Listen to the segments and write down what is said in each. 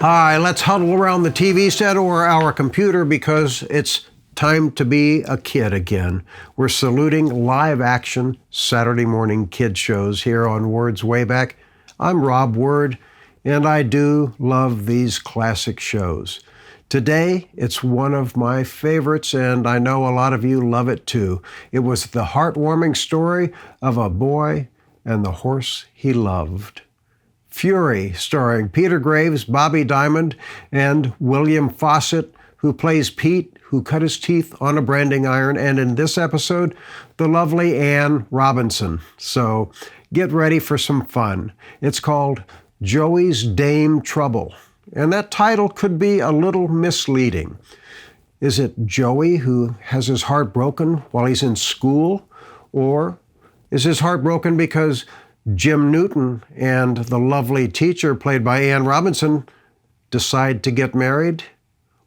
Hi, let's huddle around the TV set or our computer because it's time to be a kid again. We're saluting live action Saturday morning kid shows here on Words Way Back. I'm Rob Word, and I do love these classic shows. Today, it's one of my favorites, and I know a lot of you love it too. It was the heartwarming story of a boy and the horse he loved. Fury, starring Peter Graves, Bobby Diamond, and William Fawcett, who plays Pete, who cut his teeth on a branding iron, and in this episode, the lovely Anne Robinson. So get ready for some fun. It's called Joey's Dame Trouble, and that title could be a little misleading. Is it Joey who has his heart broken while he's in school, or is his heart broken because Jim Newton and the lovely teacher, played by Anne Robinson, decide to get married?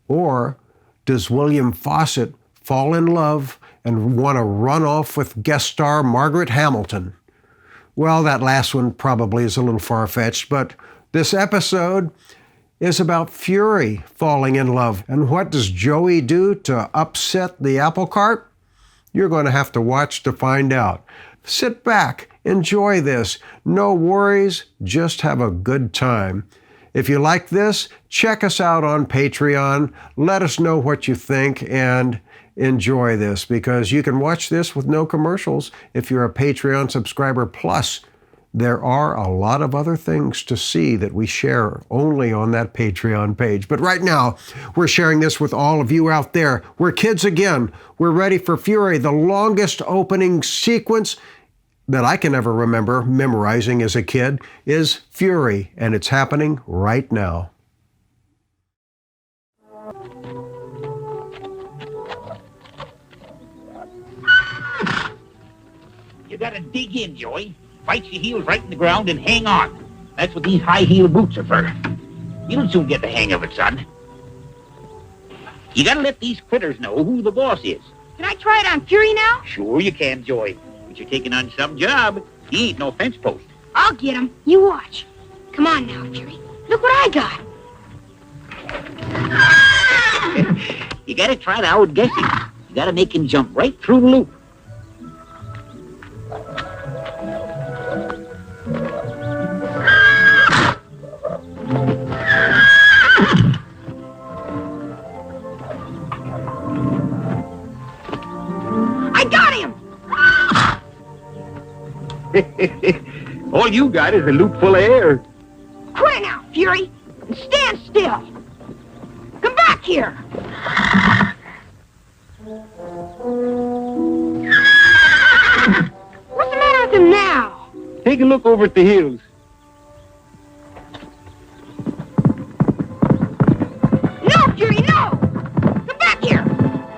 Or does William Fawcett fall in love and want to run off with guest star Margaret Hamilton? Well, that last one probably is a little far-fetched, but this episode is about Fury falling in love. And what does Joey do to upset the apple cart? You're going to have to watch to find out. Sit back, enjoy this. No worries, just have a good time. If you like this, check us out on Patreon. Let us know what you think and enjoy this, because you can watch this with no commercials if you're a Patreon subscriber. Plus, there are a lot of other things to see that we share only on that Patreon page. But right now, we're sharing this with all of you out there. We're kids again. We're ready for Fury, the longest opening sequence that I can ever remember memorizing as a kid is Fury, and it's happening right now. You gotta dig in, Joey. Fight your heels right in the ground and hang on. That's what these high-heel boots are for. You'll soon get the hang of it, son. You gotta let these critters know who the boss is. Can I try it on Fury now? Sure you can, Joey. But you're taking on some job. He ain't no fence post. I'll get him. You watch. Come on now, Fury. Look what I got. You gotta try to outguess him. You gotta make him jump right through the loop. I got him! All you got is a loop full of air. Quit it now, Fury, and stand still. Come back here. What's the matter with him now? Take a look over at the hills. No, Fury, no! Come back here.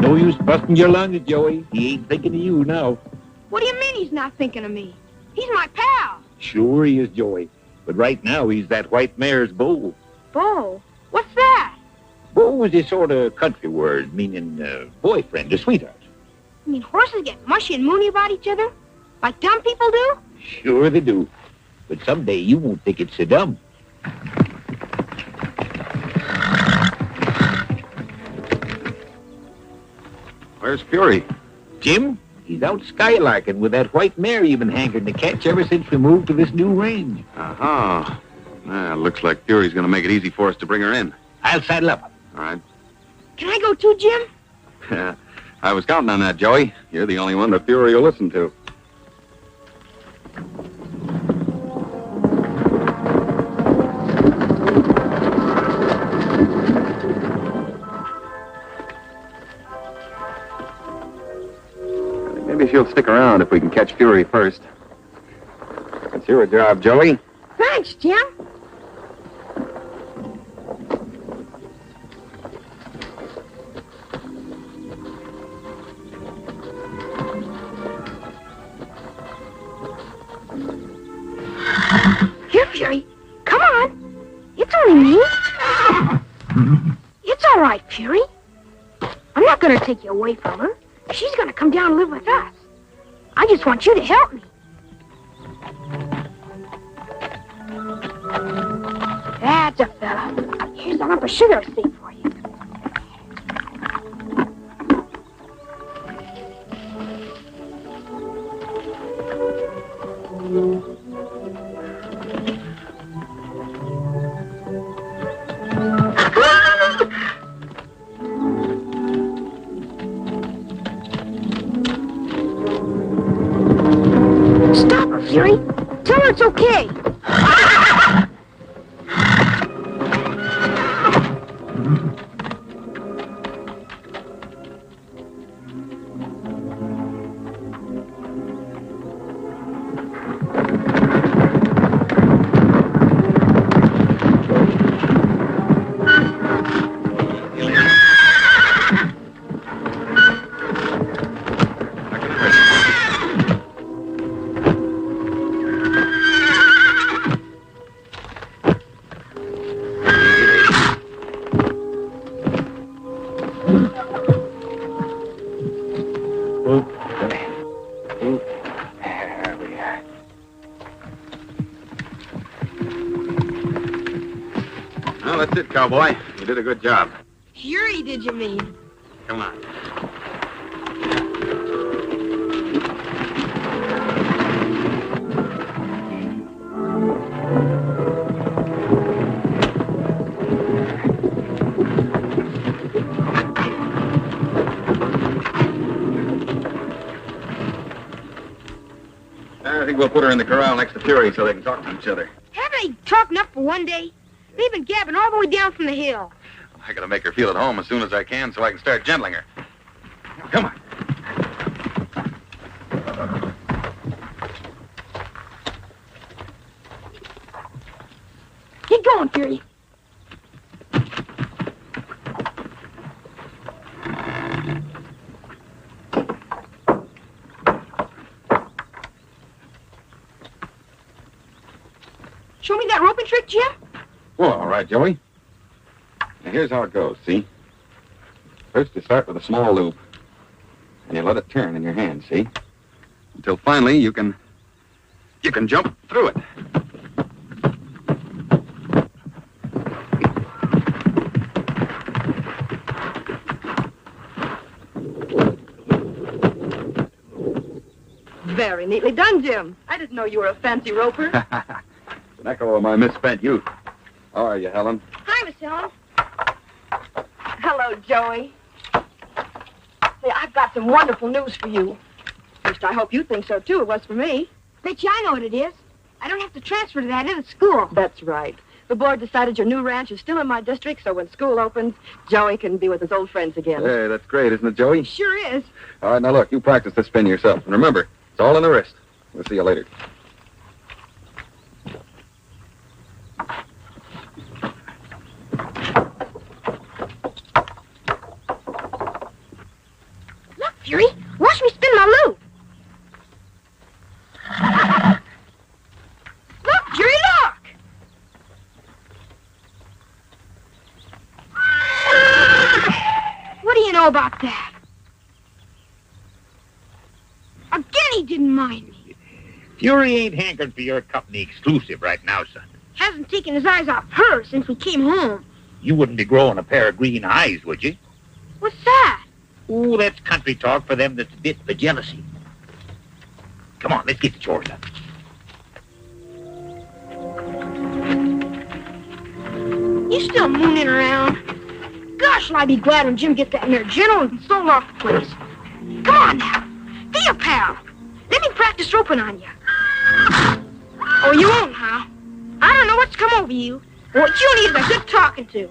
No use busting your lungs, Joey. He ain't thinking of you now. What do you mean he's not thinking of me? He's my pal. Sure he is, Joey. But right now he's that white mare's beau. Beau? What's that? Beau is a sort of country word meaning boyfriend or sweetheart. You mean horses get mushy and moony about each other? Like dumb people do? Sure they do. But someday you won't think it's so dumb. Where's Fury? Jim, he's out skylarking with that white mare you've been hankering to catch ever since we moved to this new range. Uh-huh. Looks like Fury's gonna make it easy for us to bring her in. I'll saddle up. All right. Can I go too, Jim? I was counting on that, Joey. You're the only one that Fury will listen to. Maybe she'll stick around if we can catch Fury first. It's your job, Joey. Thanks, Jim. Here, Fury. Come on. It's only me. It's all right, Fury. I'm not going to take you away from her. She's going to come down and live with us. I just want you to help me. That's a fella. Here's a lump of sugar sweet for you. Stop her, Fury. Tell her it's okay. Well, that's it, cowboy. You did a good job. Fury, did you mean? Come on. I think we'll put her in the corral next to Fury so they can talk to each other. Haven't they talked enough for one day? They've been gabbing all the way down from the hill. I gotta make her feel at home as soon as I can so I can start gentling her. Come on. Get going, Fury. Show me that roping trick, Jim. Well, all right, Joey. Now, here's how it goes, see? First, you start with a small loop, and you let it turn in your hand, see? Until finally you can jump through it. Very neatly done, Jim. I didn't know you were a fancy roper. It's an echo of my misspent youth. How are you, Helen? Hi, Miss Helen. Hello, Joey. Say, I've got some wonderful news for you. At least I hope you think so, too. It was for me. Bet you I know what it is. I don't have to transfer to that other school. That's right. The board decided your new ranch is still in my district, so when school opens, Joey can be with his old friends again. Hey, that's great, isn't it, Joey? Sure is. All right, now look, you practice this spin yourself. And remember, it's all in the wrist. We'll see you later. Look, Fury. Watch me spin my loop. Look, Fury, look. What do you know about that? Again, he didn't mind me. Fury ain't hankering for your company exclusive right now, son. Hasn't taken his eyes off her since we came home. You wouldn't be growing a pair of green eyes, would you? What's that? Ooh, that's country talk for them that's bit for jealousy. Come on, let's get the chores done. You still mooning around? Gosh, will I be glad when Jim gets that mare gentle and sold off the place. Come on now. Be a pal. Let me practice roping on you. Oh, you won't, huh? I don't know what's come over you. What you need is a good talking to.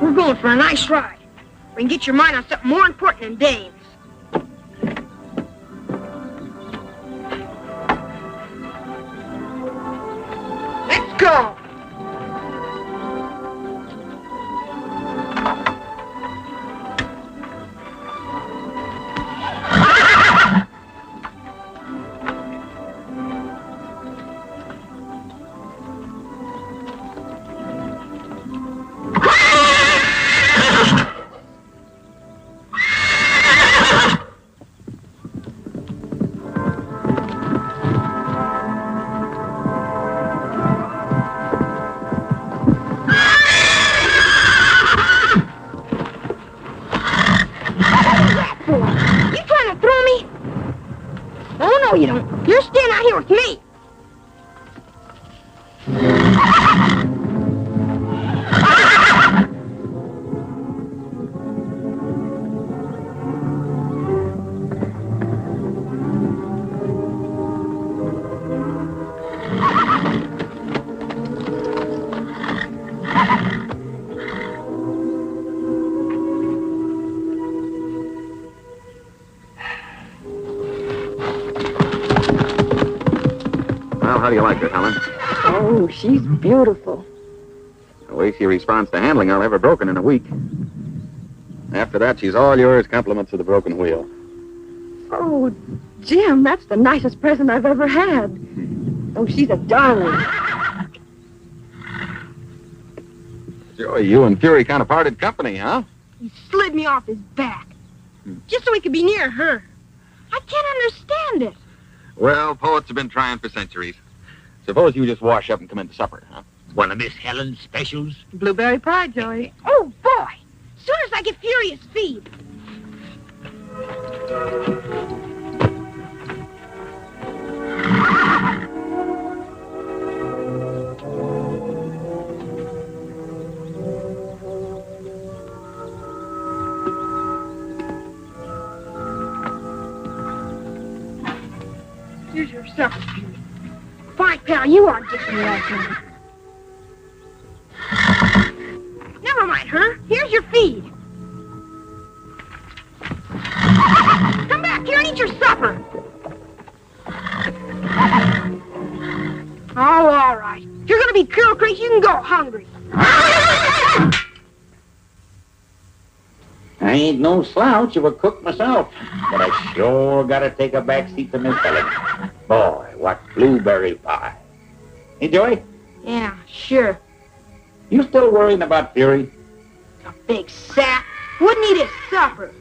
We're going for a nice ride. We can get your mind on something more important than dames. Let's go. No, you don't. You're staying out here with me. Well, how do you like her, Helen? Oh, she's beautiful. The way she responds to handling, I'll have her broken in a week. After that, she's all yours, compliments of the broken wheel. Oh, Jim, that's the nicest present I've ever had. Oh, she's a darling. Joey, you and Fury kind of parted company, huh? He slid me off his back. Just so he could be near her. I can't understand it. Well, poets have been trying for centuries. Suppose you just wash up and come in to supper, huh? One of Miss Helen's specials. Blueberry pie, Joey. Oh, boy. Soon as I get Furious feed. Here's your supper, Fury. Fine, pal, you aren't getting me last night. Never mind her. Here's your feed. Come back here and eat your supper. Oh, all right. If you're going to be girl crazy, you can go hungry. I ain't no slouch of a cook myself, but I sure gotta take a back seat to Miss Helen. Boy, what blueberry pie. Hey, Joey, Yeah, sure. you still worrying about Fury? A big sap. Wouldn't eat his supper.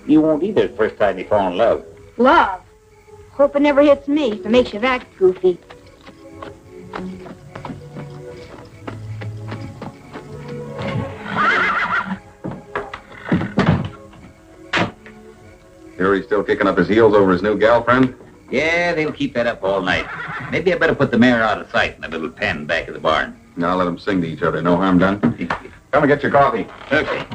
You won't either the first time you fall in love. Love. Hope it never hits me if it makes you that goofy. Fury still kicking up his heels over his new girlfriend? Yeah, they'll keep that up all night. Maybe I better put the mare out of sight in the little pen back of the barn. Now let them sing to each other. No harm done. Come and get your coffee. Okay.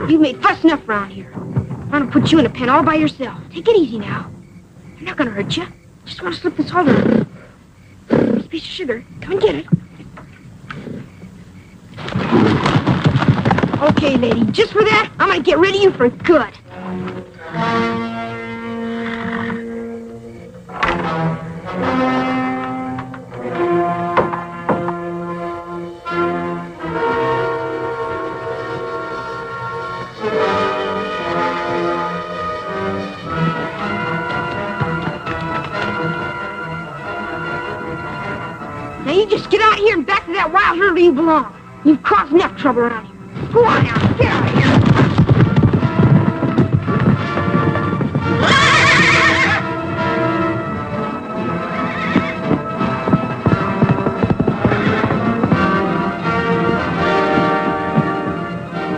You've made fuss enough around here. I'm gonna put you in a pen all by yourself. Take it easy now. They're not gonna hurt you. Just wanna slip this halter. This piece of sugar. Come and get it. Okay, lady. Just for that, I'm gonna get rid of you for good. Now you just get out of here and back to that wild herd where you belong. You've caused enough trouble around here. Go on now, get out of here.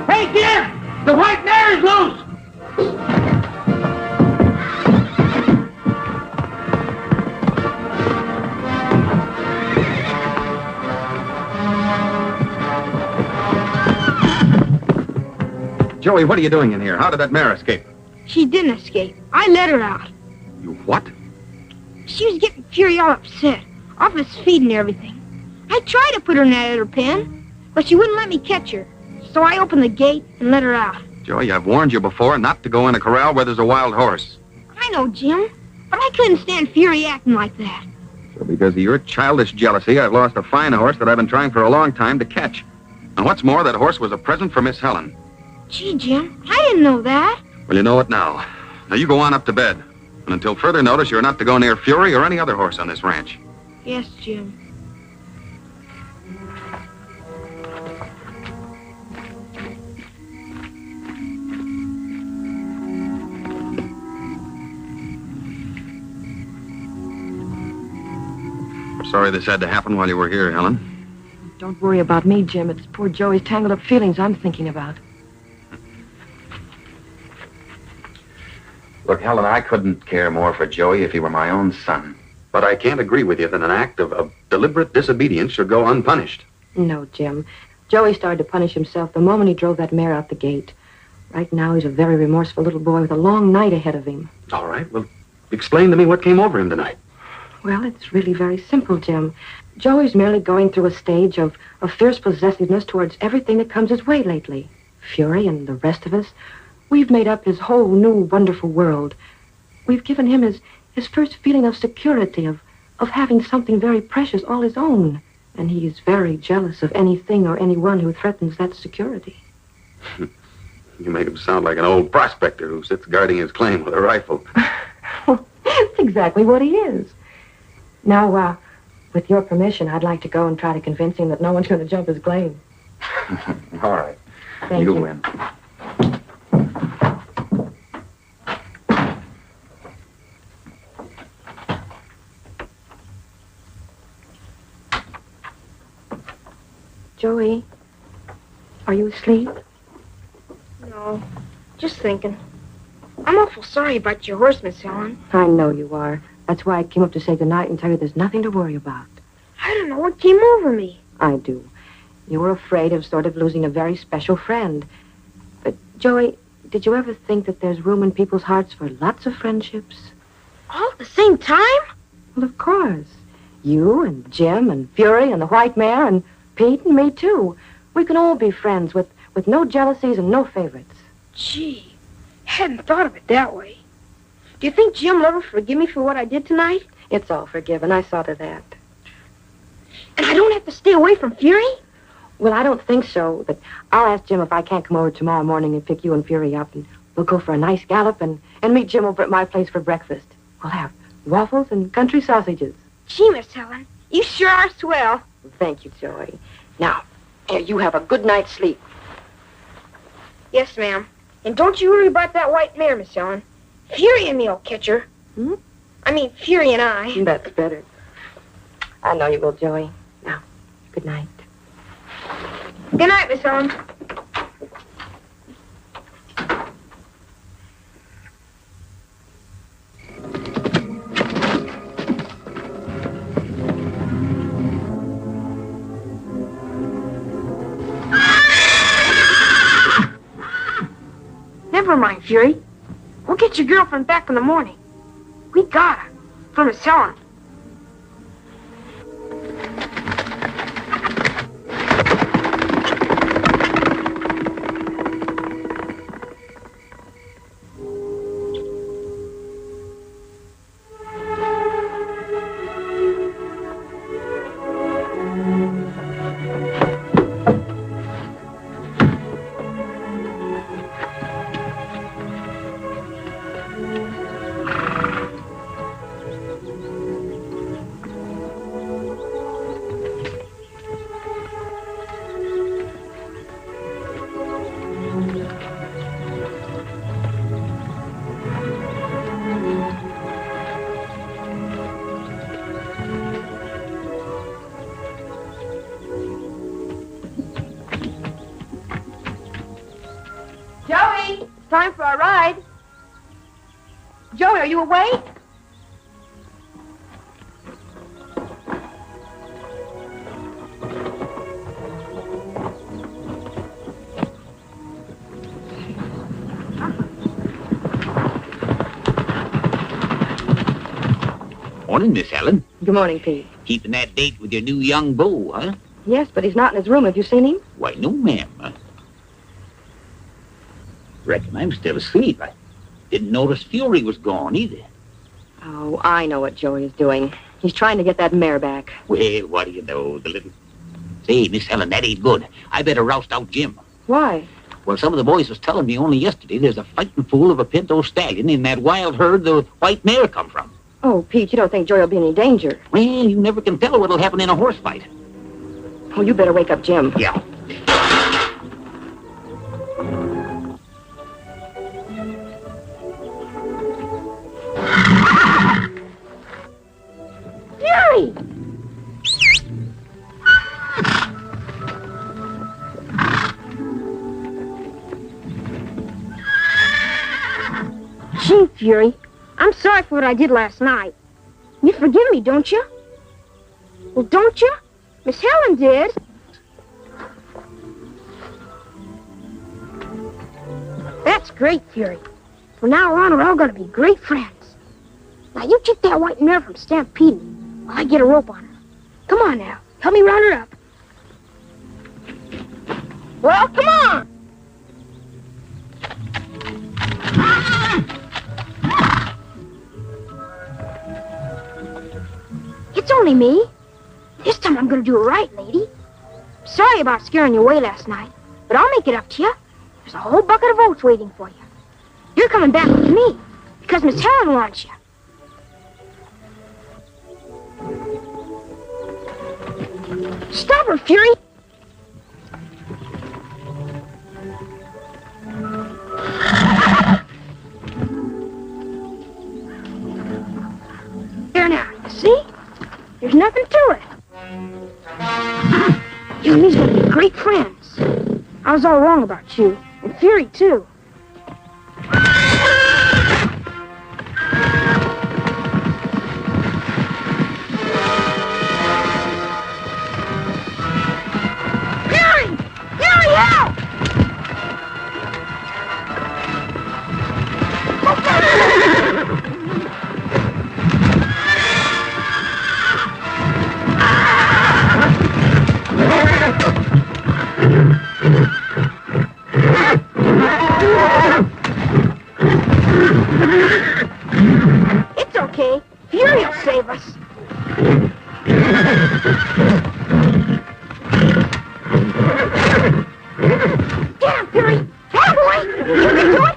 Hey, dear! The white mare is loose! Joey, what are you doing in here? How did that mare escape? She didn't escape. I let her out. You what? She was getting Fury all upset. Off his feed and everything. I tried to put her in that other pen, but she wouldn't let me catch her. So I opened the gate and let her out. Joey, I've warned you before not to go in a corral where there's a wild horse. I know, Jim, but I couldn't stand Fury acting like that. So because of your childish jealousy, I've lost a fine horse that I've been trying for a long time to catch. And what's more, that horse was a present for Miss Helen. Gee, Jim, I didn't know that. Well, you know it now. Now, you go on up to bed. And until further notice, you're not to go near Fury or any other horse on this ranch. Yes, Jim. Sorry this had to happen while you were here, Helen. Don't worry about me, Jim. It's poor Joey's tangled up feelings I'm thinking about. Look, Helen, I couldn't care more for Joey if he were my own son. But I can't agree with you that an act of deliberate disobedience should go unpunished. No, Jim. Joey started to punish himself the moment he drove that mare out the gate. Right now, he's a very remorseful little boy with a long night ahead of him. All right, well, explain to me what came over him tonight. Well, it's really very simple, Jim. Joey's merely going through a stage of fierce possessiveness towards everything that comes his way lately. Fury and the rest of us, we've made up his whole new wonderful world. We've given him his first feeling of security, of having something very precious all his own. And he's very jealous of anything or anyone who threatens that security. You made him sound like an old prospector who sits guarding his claim with a rifle. That's exactly what he is. Now, with your permission, I'd like to go and try to convince him that no one's going to jump his claim. All right. Thank You you. win. Joey, are you asleep? No, just thinking. I'm awful sorry about your horse, Miss Helen. I know you are. That's why I came up to say goodnight and tell you there's nothing to worry about. I don't know what came over me. I do. You were afraid of sort of losing a very special friend. But, Joey, did you ever think that there's room in people's hearts for lots of friendships? All at the same time? Well, of course. You and Jim and Fury and the White Mare and Pete and me, too. We can all be friends with no jealousies and no favorites. Gee, hadn't thought of it that way. Do you think Jim will ever forgive me for what I did tonight? It's all forgiven. I saw to that. And I don't have to stay away from Fury? Well, I don't think so, but I'll ask Jim if I can't come over tomorrow morning and pick you and Fury up, and we'll go for a nice gallop and meet Jim over at my place for breakfast. We'll have waffles and country sausages. Gee, Miss Helen, you sure are swell. Thank you, Joey. Now, here, you have a good night's sleep. Yes, ma'am. And don't you worry about that white mare, Miss Helen. Fury and me'll catch her. Hmm? I mean, Fury and I. That's better. I know you will, Joey. Now, good night. Good night, Miss Helen. Never mind, Fury. We'll get your girlfriend back in the morning. We got her. From Miss Helen. Joey, it's time for a ride. Joey, are you awake? Morning, Miss Helen. Good morning, Pete. Keeping that date with your new young beau, huh? Yes, but he's not in his room. Have you seen him? Why, no, ma'am. Reckon I'm still asleep. I didn't notice Fury was gone either. Oh, I know what Joey is doing. He's trying to get that mare back. Well, what do you know, the little... Say, Miss Helen, that ain't good. I better roust out Jim. Why? Well, some of the boys was telling me only yesterday there's a fighting fool of a pinto stallion in that wild herd the white mare come from. Oh, Pete, you don't think Joey will be in any danger? Well, you never can tell what'll happen in a horse fight. Oh, you better wake up Jim. Yeah. Fury! Gee, Fury, I'm sorry for what I did last night. You forgive me, don't you? Well, don't you? Miss Helen did. That's great, Fury. From now on, we're all going to be great friends. Now, you keep that white mare from stampeding while I get a rope on her. Come on now. Help me round her up. Well, come on. It's only me. This time I'm going to do it right, lady. Sorry about scaring you away last night, but I'll make it up to you. There's a whole bucket of oats waiting for you. You're coming back with me because Miss Helen wants you. Stop her, Fury. There now, see? There's nothing to it. You and me's gonna be great friends. I was all wrong about you, and Fury, too. Fury! Fury, help! It's okay. Fury will save us. Get him, Fury! Help, boy! You can do it!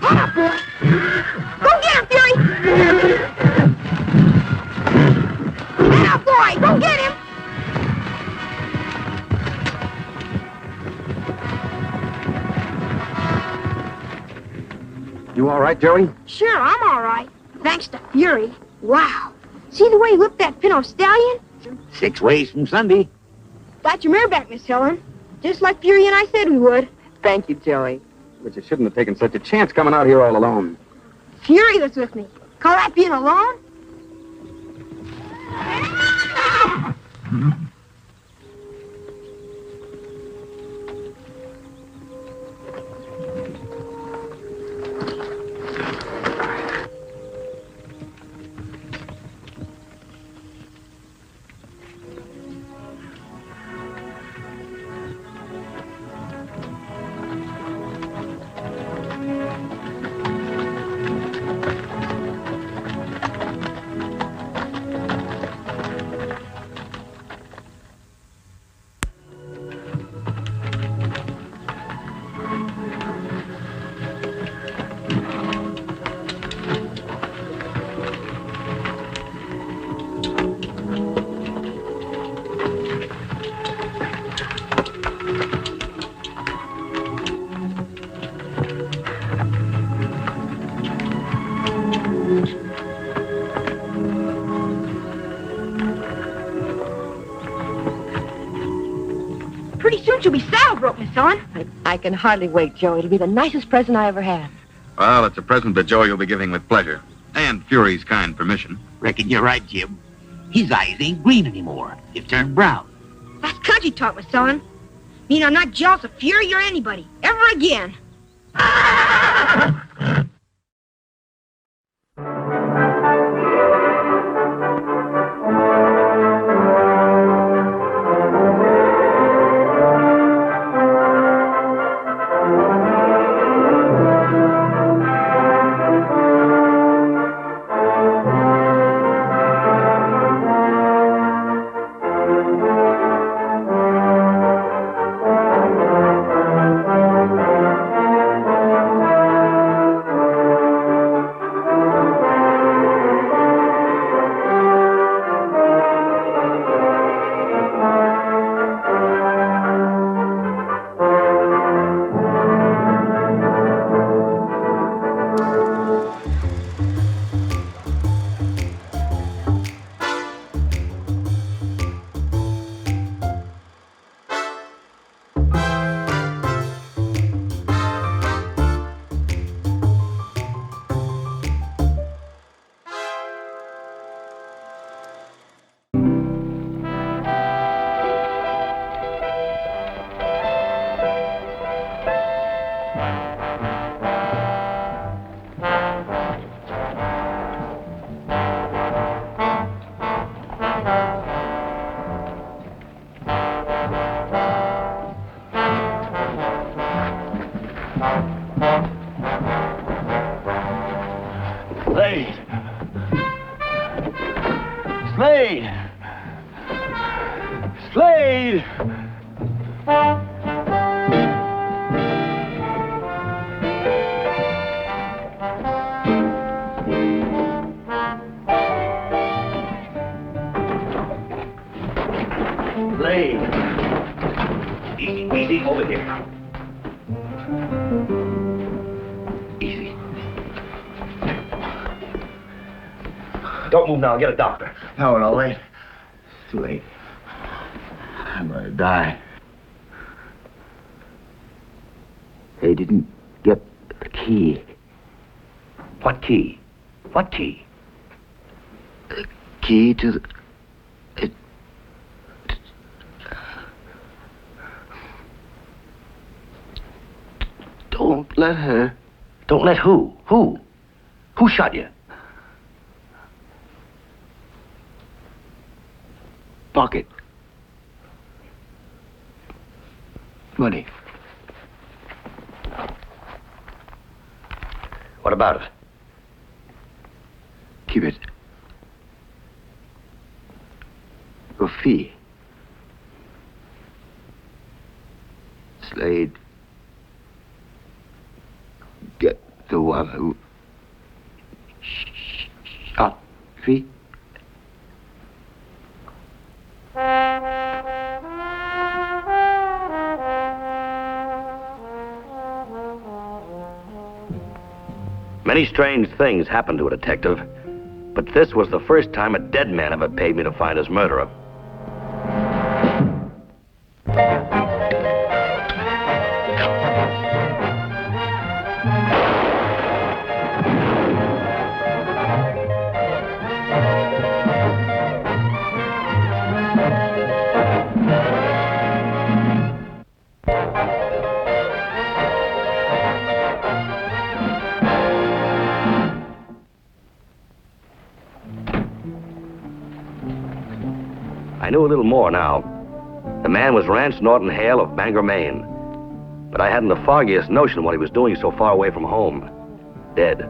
Head up, boy! Go get him, Fury! Head up, boy! Go get him! You all right, Joey? Sure, I'm all right. Thanks to Fury. Wow. See the way he whipped that pinto stallion? 6 ways from Sunday. Got your mare back, Miss Helen. Just like Fury and I said we would. Thank you, Joey. But you shouldn't have taken such a chance coming out here all alone. Fury was with me. Call that being alone? Pretty soon she'll be saddle broke, Miss Helen. I can hardly wait, Joey. It'll be the nicest present I ever had. Well, it's a present that Joey will be giving with pleasure. And Fury's kind permission. Reckon you're right, Jim. His eyes ain't green anymore. They've turned brown. That's country talk, Miss Helen. Mean I'm not jealous of Fury or anybody. Ever again. Slade! Slade! Slade! Slade! Easy, easy, over here. Easy. Don't move now, get a doctor. No, no, wait. It's too late. I'm gonna die. They didn't get the key. What key? What key? The key to the... Don't let her. Don't let who? Who? Who shot you? Pocket. Money. What about it? Keep it. Your fee. Slade. Get the one who shot me. Many strange things happened to a detective, but this was the first time a dead man ever paid me to find his murderer. I knew a little more now. The man was Rance Norton Hale of Bangor, Maine. But I hadn't the foggiest notion what he was doing so far away from home. Dead.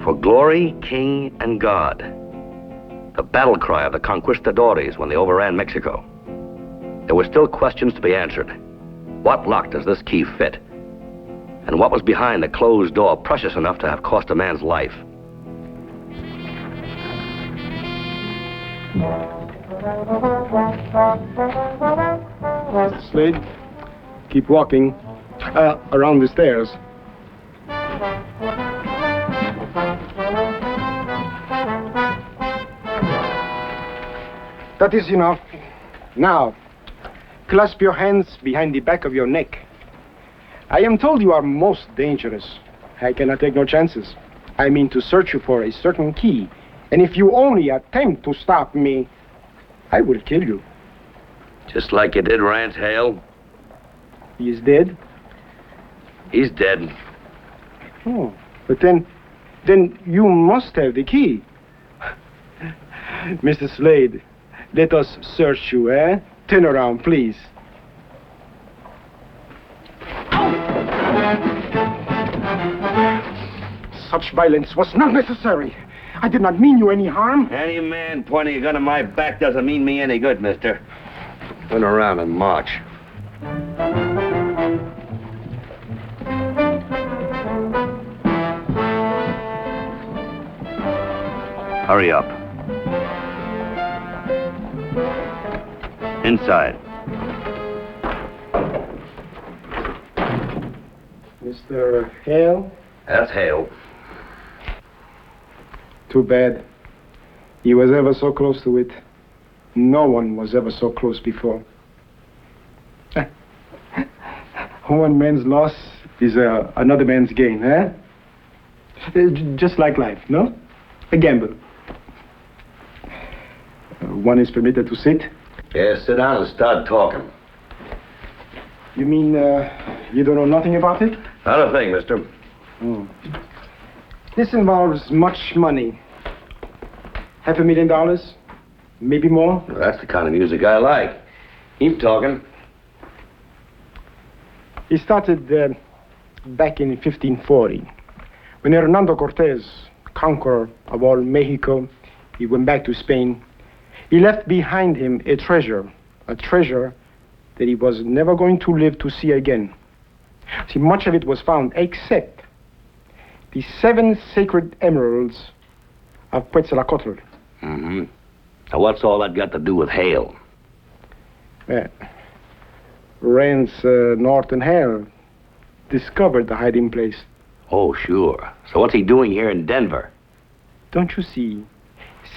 For glory, king, and God. The battle cry of the conquistadores when they overran Mexico. There were still questions to be answered. What lock does this key fit? And what was behind the closed door precious enough to have cost a man's life? Slade, keep walking around the stairs. That is enough. Now, clasp your hands behind the back of your neck. I am told you are most dangerous. I cannot take no chances. I mean to search you for a certain key. And if you only attempt to stop me, I will kill you. Just like you did Rance Hale? He is dead? He's dead. Oh, but then you must have the key. Mr. Slade, let us search you, eh? Turn around, please. Such violence was not necessary. I did not mean you any harm. Any man pointing a gun at my back doesn't mean me any good, mister. Turn around and march. Hurry up. Inside. Mr. Hale? That's Hale. Too bad. He was ever so close to it. No one was ever so close before. One man's loss is another man's gain, eh? Just like life, no? A gamble. One is permitted to sit. Yeah, sit down and start talking. You mean you don't know nothing about it? Not a thing, mister. This involves much money. $500,000? Maybe more? Well, that's the kind of music I like. Keep talking. It started back in 1540. When Hernando Cortez, conqueror of all Mexico, he went back to Spain. He left behind him a treasure that he was never going to live to see again. See, much of it was found except the 7 sacred emeralds of Quetzalcoatl. Mm-hmm. Now, what's all that got to do with Hale? Rance Norton Hale discovered the hiding place. Oh, sure. So what's he doing here in Denver? Don't you see?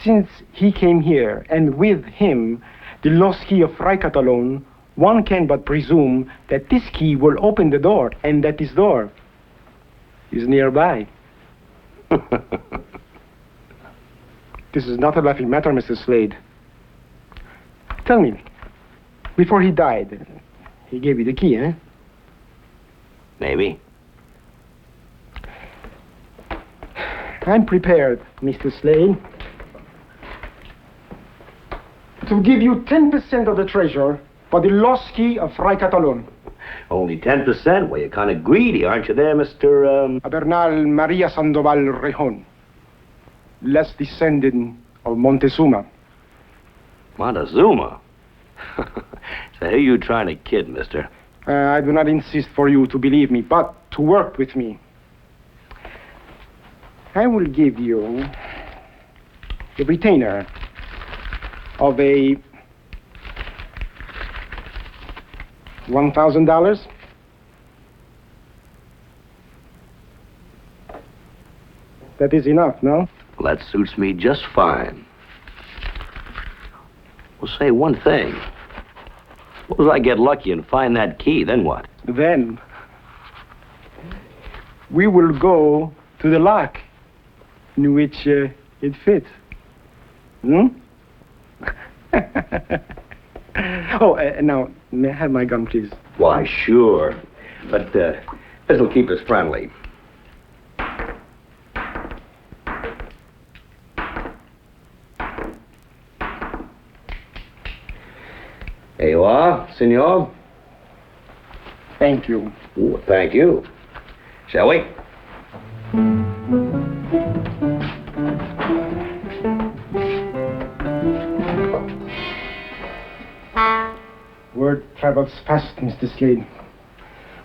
Since he came here, and with him, the lost key of Fray Catalon, one can but presume that this key will open the door, and that this door is nearby. This is not a laughing matter, Mr. Slade. Tell me, before he died, he gave you the key, eh? Maybe. I'm prepared, Mr. Slade, to give you 10% of the treasure for the lost key of Fray Catalon. Only 10%? Well, you're kind of greedy, aren't you there, Mr. Bernal Maria Sandoval Rejon, last descendant of Montezuma. Montezuma? So who are you trying to kid, mister? I do not insist for you to believe me, but to work with me. I will give you a retainer of a $1,000. That is enough, no? Well, that suits me just fine. Well, say one thing. Suppose I get lucky and find that key, then what? Then we will go to the lock in which it fits. Hmm? Now, may I have my gun, please? Why, sure. But this'll keep us friendly. There you are, senor. Thank you. Ooh, thank you. Shall we? Word travels fast, Mr. Slade.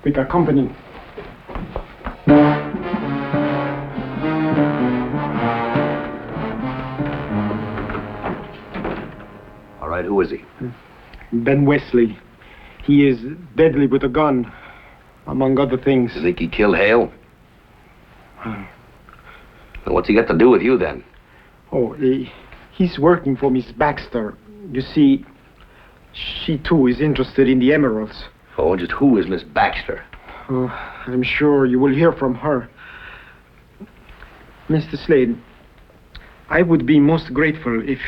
We got company. All right, who is he? Ben Wesley. He is deadly with a gun, among other things. You think he killed Hale? Well, what's he got to do with you, then? Oh, he's working for Miss Baxter. You see, she, too, is interested in the emeralds. Oh, just who is Miss Baxter? Oh, I'm sure you will hear from her. Mr. Slade, I would be most grateful if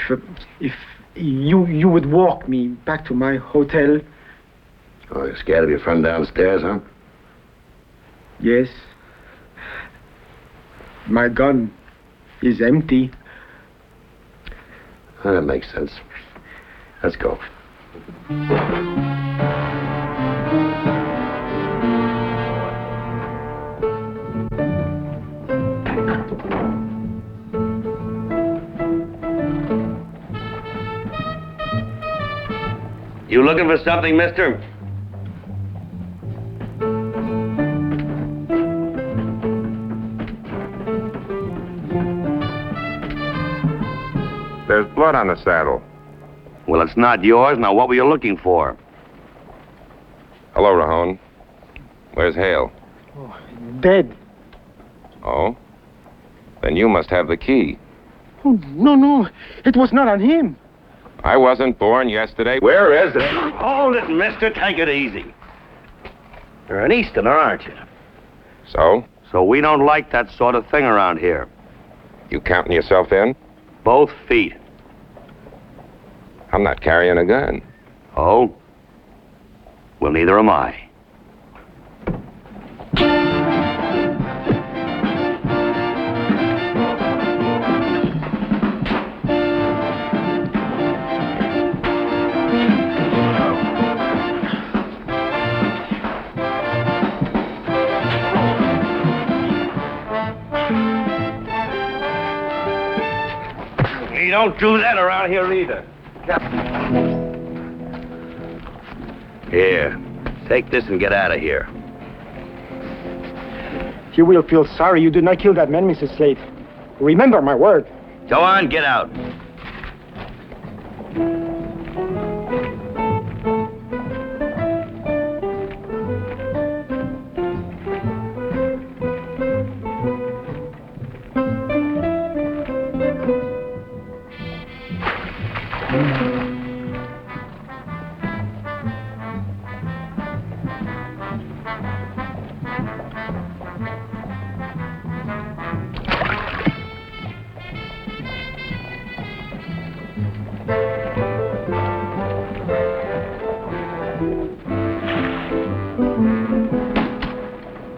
you would walk me back to my hotel. Oh, you're scared of your friend downstairs, huh? Yes. My gun is empty. That makes sense. Let's go. You looking for something, mister? There's blood on the saddle. Well, it's not yours. Now, what were you looking for? Hello, Rajon. Where's Hale? Oh, dead. Oh? Then you must have the key. Oh, no. It was not on him. I wasn't born yesterday. Where is it? Hold it, mister. Take it easy. You're an Easterner, aren't you? So? So we don't like that sort of thing around here. You counting yourself in? Both feet. I'm not carrying a gun. Oh? Well, neither am I. don't do that around here either. Here, take this and get out of here. You will feel sorry you did not kill that man, Mrs. Slade. Remember my word. Go on, get out.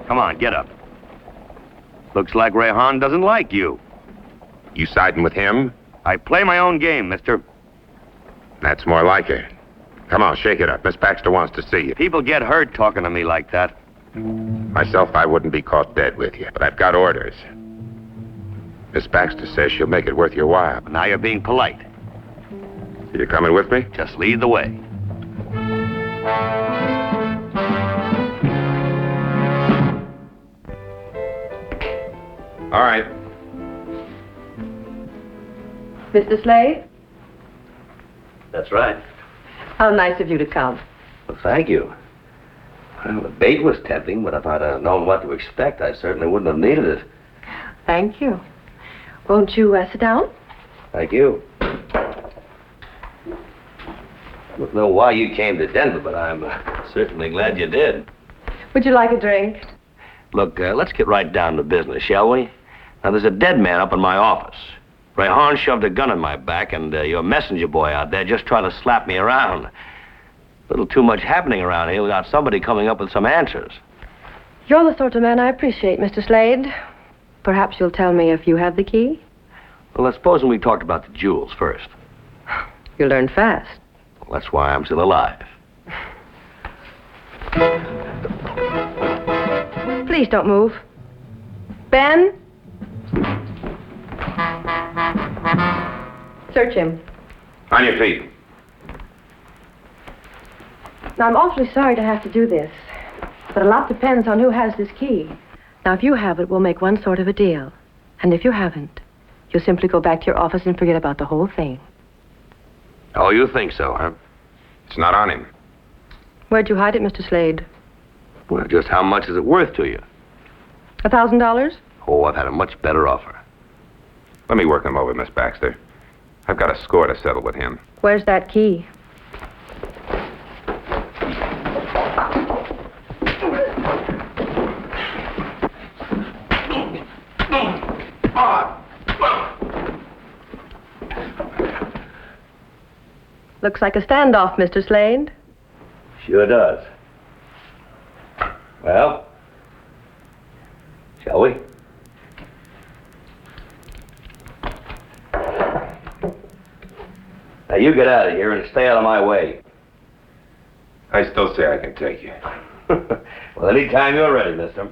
Come on, get up. Looks like Rehan doesn't like you. You siding with him? I play my own game, mister. That's more like it. Come on, shake it up. Miss Baxter wants to see you. People get hurt talking to me like that. Myself, I wouldn't be caught dead with you, but I've got orders. Miss Baxter says she'll make it worth your while. Now you're being polite. You coming with me? Just lead the way. All right. Mr. Slade, That's right. how nice of you to come. Well, thank you. Well, the bait was tempting, but if I'd have known what to expect, I certainly wouldn't have needed it. Thank you. Won't you sit down? Thank you. I don't know why you came to Denver, but I'm certainly glad you did. Would you like a drink? Look, let's get right down to business, shall we? Now, there's a dead man up in my office. Rehan shoved a gun in my back, and your messenger boy out there just trying to slap me around. A little too much happening around here without somebody coming up with some answers. You're the sort of man I appreciate, Mr. Slade. Perhaps you'll tell me if you have the key? Well, let's suppose we talked about the jewels first. You learn fast. Well, that's why I'm still alive. Please don't move. Ben? Search him. On your feet. Now, I'm awfully sorry to have to do this, but a lot depends on who has this key. Now, if you have it, we'll make one sort of a deal. And if you haven't, you'll simply go back to your office and forget about the whole thing. Oh, you think so, huh? It's not on him. Where'd you hide it, Mr. Slade? Well, just how much is it worth to you? $1,000? Oh, I've had a much better offer. Let me work him over, Miss Baxter. I've got a score to settle with him. Where's that key? Looks like a standoff, Mr. Slade. Sure does. Well, shall we? Now, you get out of here and stay out of my way. I still say I can take you. Well, anytime you're ready, mister.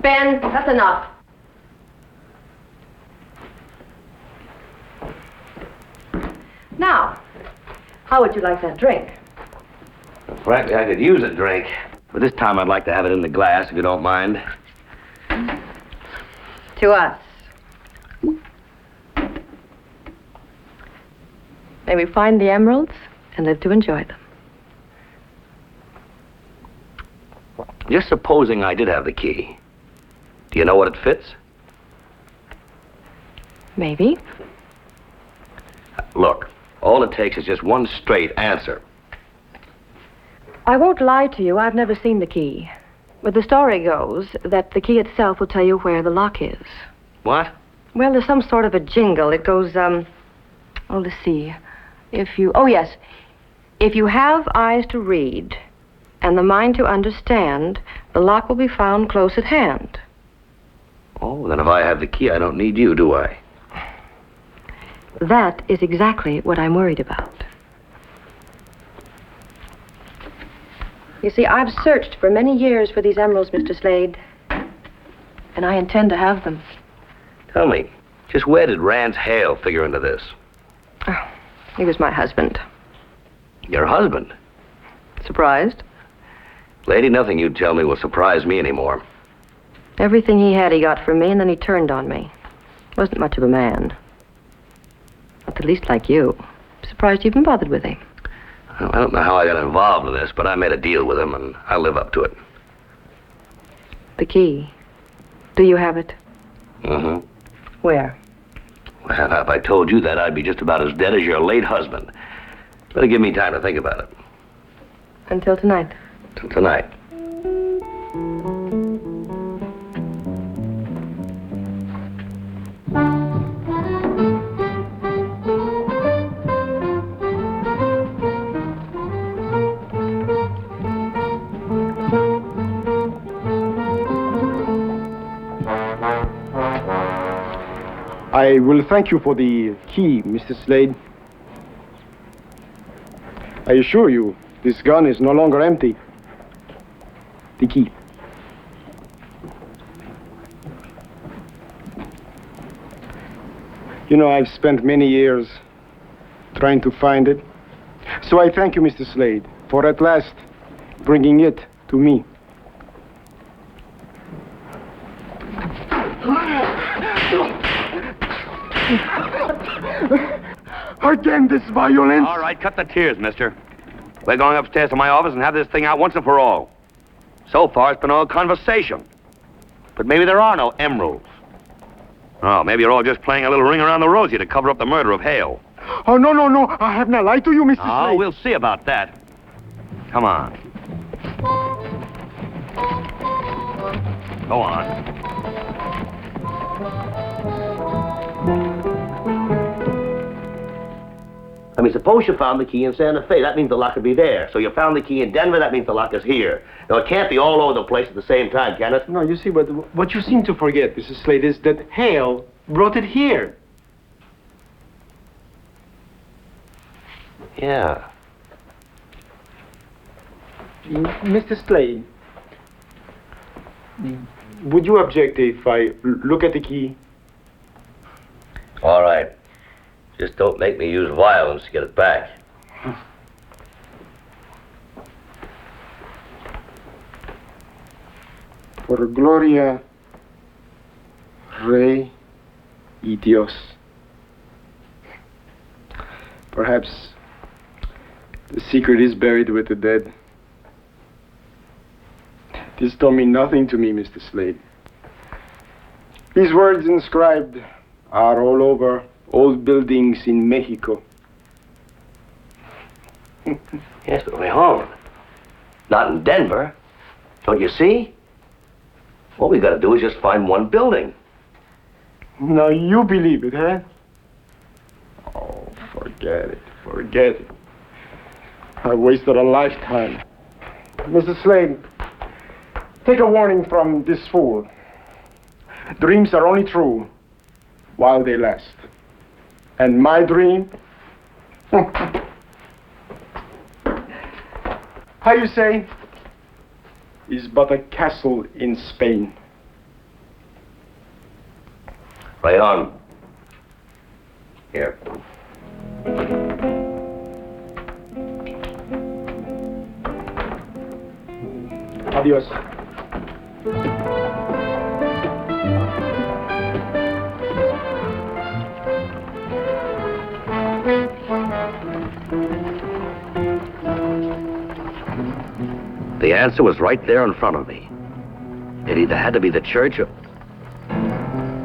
Ben, that's enough. Now, how would you like that drink? Well, frankly, I could use a drink. But this time I'd like to have it in the glass, if you don't mind. To us. May we find the emeralds and live to enjoy them. Just supposing I did have the key. Do you know what it fits? Maybe. Look, all it takes is just one straight answer. I won't lie to you, I've never seen the key. But the story goes that the key itself will tell you where the lock is. What? Well, there's some sort of a jingle. It goes, oh, let's see. Oh, yes. If you have eyes to read and the mind to understand, the lock will be found close at hand. Oh, then if I have the key, I don't need you, do I? That is exactly what I'm worried about. You see, I've searched for many years for these emeralds, Mr. Slade. And I intend to have them. Tell me, Just where did Rand's Hale figure into this? Oh, he was my husband. Your husband? Surprised? Lady, nothing you'd tell me will surprise me anymore. Everything he had he got from me, and then he turned on me. Wasn't much of a man. Not the least like you. Surprised you even bothered with him. Well, I don't know how I got involved in this, but I made a deal with him, and I live up to it. The key. Do you have it? Mm-hmm. Where? Well, if I told you that, I'd be just about as dead as your late husband. Better give me time to think about it. Until tonight. Till tonight. I will thank you for the key, Mr. Slade. I assure you, this gun is no longer empty. The key. You know, I've spent many years trying to find it. So I thank you, Mr. Slade, for at last bringing it to me. Again, this violence. All right, cut the tears, mister. We're going upstairs to my office and have this thing out once and for all. So far, it's been all conversation. But maybe there are no emeralds. Oh, maybe you're all just playing a little ring around the rosy to cover up the murder of Hale. Oh, no, no, no. I have not lied to you, Mr. Oh, Slade. we'll see about that. Come on. Go on. I mean, suppose you found the key in Santa Fe. That means the lock would be there. So you found the key in Denver. That means the lock is here. Now, it can't be all over the place at the same time, can it? No, you see, what you seem to forget, Mrs. Slade, is that Hale brought it here. Yeah. Mr. Slade, would you object if I look at the key? All right. Just don't make me use violence to get it back. Por gloria Rey y Dios. Perhaps the secret is buried with the dead. This don't mean nothing to me, Mr. Slade. These words inscribed are all over old buildings in Mexico. Yes, but we're home. Not in Denver. Don't you see? All we gotta do is just find one building. Now you believe it, huh? Oh, forget it. Forget it. I wasted a lifetime. Mr. Slade, take a warning from this fool. Dreams are only true while they last. And my dream, how you say, is but a castle in Spain. Right on. Here. Adios. The answer was right there in front of me. It either had to be the church or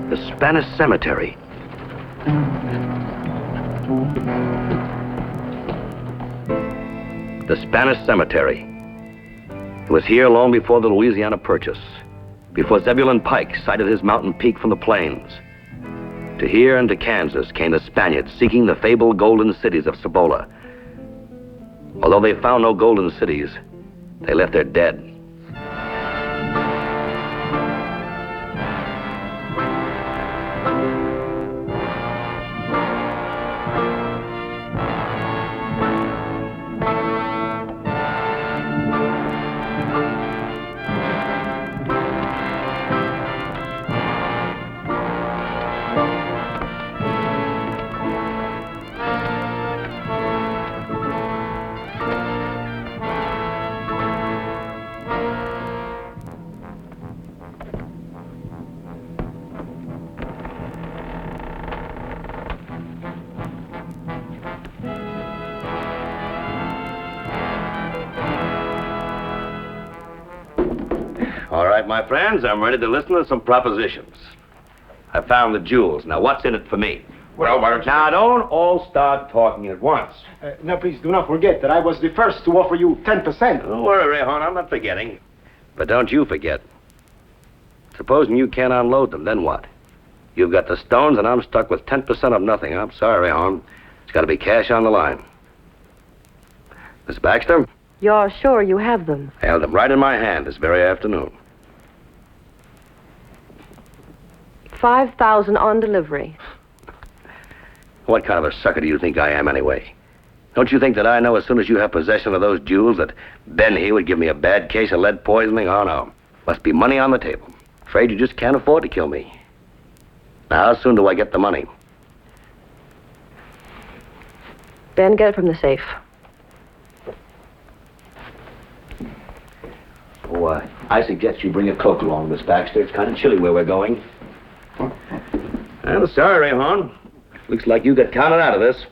the Spanish cemetery. The Spanish cemetery. It was here long before the Louisiana Purchase, before Zebulon Pike sighted his mountain peak from the plains. To here and to Kansas came the Spaniards seeking the fabled golden cities of Cibola. Although they found no golden cities, they left their dead. All right, my friends, I'm ready to listen to some propositions. I found the jewels. Now, what's in it for me? Well, why don't you... Now, don't all start talking at once. Now, please do not forget that I was the first to offer you 10%. Don't worry, Rehan, I'm not forgetting. But don't you forget. Supposing you can't unload them, then what? You've got the stones, and I'm stuck with 10% of nothing. I'm sorry, Rehan. It's got to be cash on the line. Miss Baxter? You're sure you have them? I held them right in my hand this very afternoon. 5,000 on delivery. What kind of a sucker do you think I am, anyway? Don't you think that I know as soon as you have possession of those jewels that Ben here would give me a bad case of lead poisoning? Oh, no. Must be money on the table. Afraid you just can't afford to kill me. Now, how soon do I get the money? Ben, get it from the safe. Oh, I suggest you bring a cloak along, Miss Baxter. It's kind of chilly where we're going. I'm sorry, Rehan. Looks like you got counted out of this.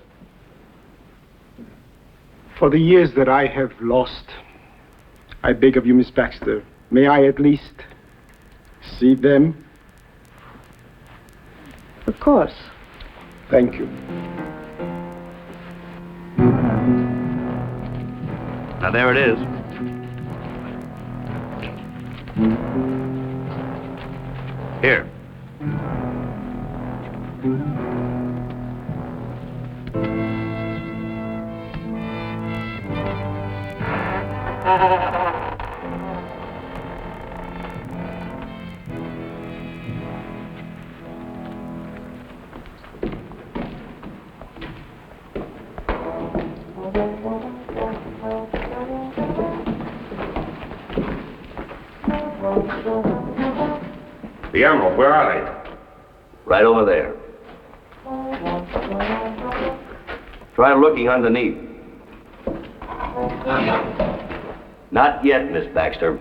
For the years that I have lost, I beg of you, Miss Baxter, may I at least see them? Of course. Thank you. Now, there it is. Here. The emerald, where are they? Right over there. Try looking underneath. Not yet, Miss Baxter.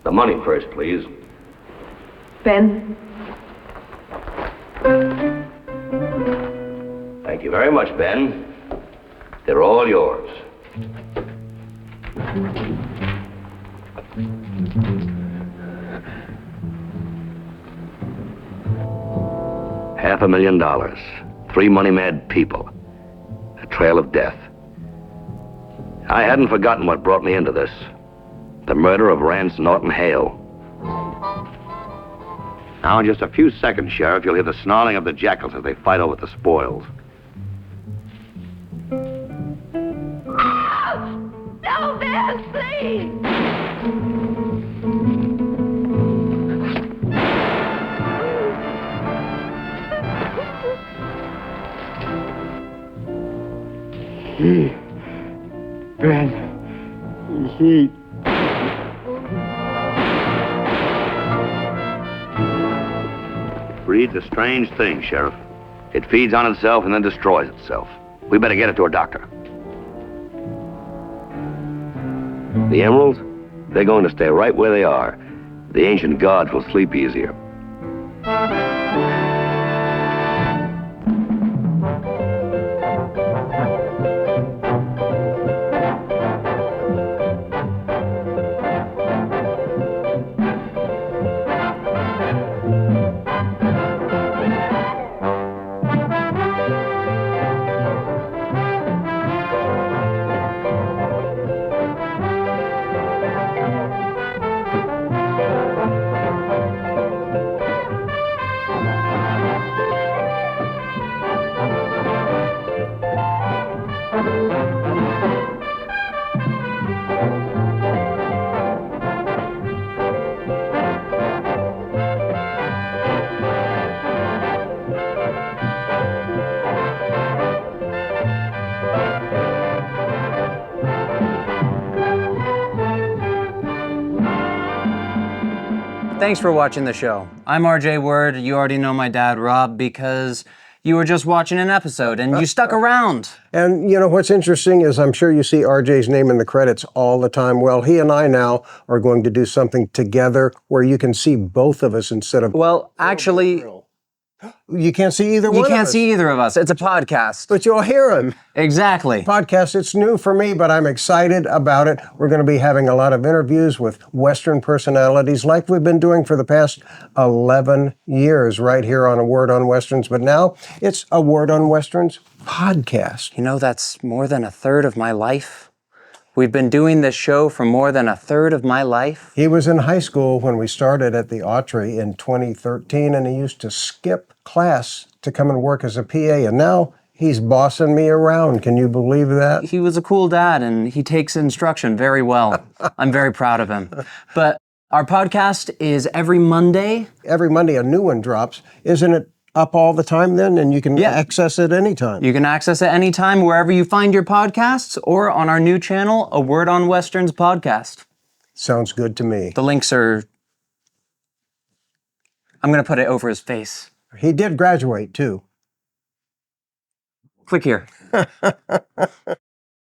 The money first, please. Ben? Thank you very much, Ben. They're all yours. $500,000. 3 money-mad people. A trail of death. I hadn't forgotten what brought me into this. The murder of Rance Norton Hale. Now, in just a few seconds, Sheriff, you'll hear the snarling of the jackals as they fight over the spoils. No, Ben, please! Ben, he... Breed's a strange thing, Sheriff. It feeds on itself and then destroys itself. We better get it to a doctor. The emeralds? They're going to stay right where they are. The ancient gods will sleep easier. Thanks for watching the show. I'm RJ Word. You already know my dad, Rob, because you were just watching an episode and you stuck around. And you know what's interesting is I'm sure you see RJ's name in the credits all the time. Well, he and I now are going to do something together where you can see both of us instead of... Well, actually, You can't see either one You of can't us. see either of us. It's a podcast. But you'll hear him. Exactly. Podcast, it's new for me, but I'm excited about it. We're going to be having a lot of interviews with Western personalities like we've been doing for the past 11 years right here on A Word on Westerns. But now it's A Word on Westerns podcast. You know, that's more than a third of my life. We've been doing this show for more than a third of my life. He was in high school when we started at the Autry in 2013, and he used to skip class to come and work as a PA, and now he's bossing me around. Can you believe that? He was a cool dad, and he takes instruction very well. I'm very proud of him. But our podcast is every Monday. Every Monday a new one drops. Isn't it up all the time then, and you can access it anytime? You can access it anytime wherever you find your podcasts or on our new channel, A Word on Westerns podcast. Sounds good to me. The links are... I'm going to put it over his face. He did graduate, too. Click here.